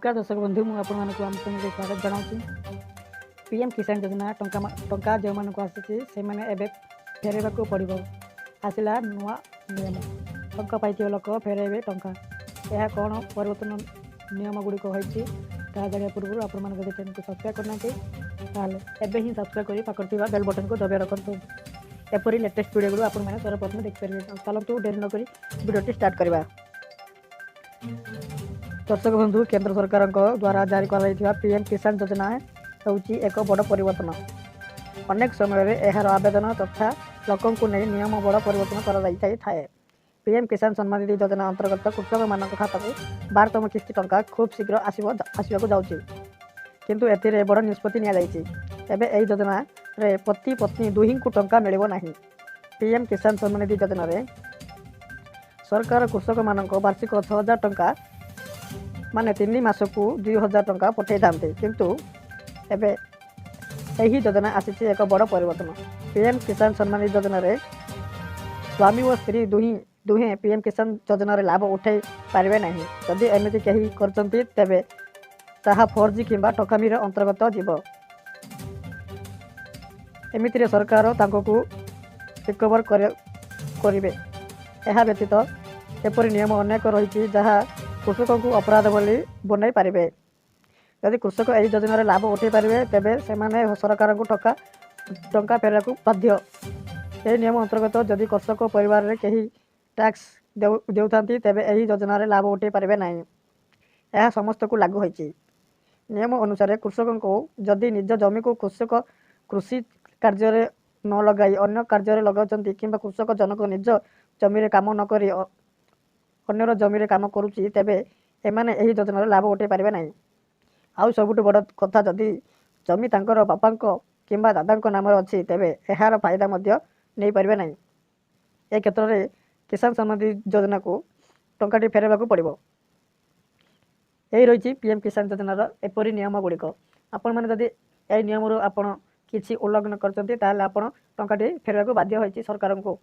नमस्कार दर्शक बंधु मुझे स्वागत जनाऊँ। पीएम किसान योजना टंका जो मानक आसी से फेरवा को पड़ो आसला नुआ नियम टंका पाई लोक फेरइबे टंका यह कौन परिवर्तन नियम गुड़िक होती जाना पूर्व आप चैनल को सब्सक्राइब करना एवं ही सब्सक्राइब कर बेल बटन को दबाई रखु एपरी लेटेस्ट वीडियो गुड़ आपने सर्वप्रथम देखिपारे। चलतु डेरी नक वीडियो स्टार्ट करवा। दर्शक बंधु केंद्र सरकार द्वारा जारी कर पीएम किसान योजना होची एक बड़ परिवर्तन। अनेक समय यार आवेदन तथा लोकों को नहीं नियम बड़ परिवर्तन कर पीएम किसान सम्मान निधि योजना अंतर्गत कृषक मान खाता को 12तम किस्ती टंका खूब शीघ्र आसवाक जाऊँगी किंतु एथिरे बड़ निष्पत्ति निबे योजना रे पति पत्नी दुही को टंका मिल ना। पीएम किसान सम्मान निधि योजना रे सरकार कृषक मान वार्षिक 6,000 टंका माने 3 मास को 2,000 टंका पठे था किंतु एबे यही योजना आसी एक बड़ परिवर्तन। पीएम किसान सम्मान निधि योजना रे स्वामी और स्त्री दुहे पीएम किसान योजना रे लाभ उठाई पारे ना। जदि एमती कहीं करते तेबे ताहा फर्जी किंबा ठकामीर अंतर्गत जीव। एमितिरे सरकार तांको रिकवर करेंगे। यह व्यतीत एपरी नियम अनेक रही जहाँ कृषक को अपराध बोली बनई पारे। यदि कृषक यही योजन लाभ उठे पारे तेबे से सरकार को टंका फेरवा को बाध्य। यही नियम अंतर्गत जदि कृषक परिवार में कहीं टैक्स देउता तेबे यही योजन लाभ उठे पारे ना। यह समस्त को लागू होती। नियम अनुसार कृषक को जदि निज जमी को कृषि कार्य न लगाई अन्य कार्य लगाउछंती किंबा कृषक जनक निज जमी काम न करी अन्यर जमी काम करुच्ची तेबे एमाने यही योजन लाभ उठे पारे ना। आउ सबुठ बड़ कथा जदि जमी तांकर बापा किंबा दादा नाम अच्छी तेबे यार फायदा नहीं पारे ना। ए क्षेत्र में किसान सम्मान योजना को टंकाटी फेरवा को पड़ो। यही रही पीएम किसान योजनार एपरी नियम गुड़िक आपण मैंने जदि यही नियम आपड़ किसी उल्लंघन करते टंकाटी फेरवा को बाध्य होती सरकार को।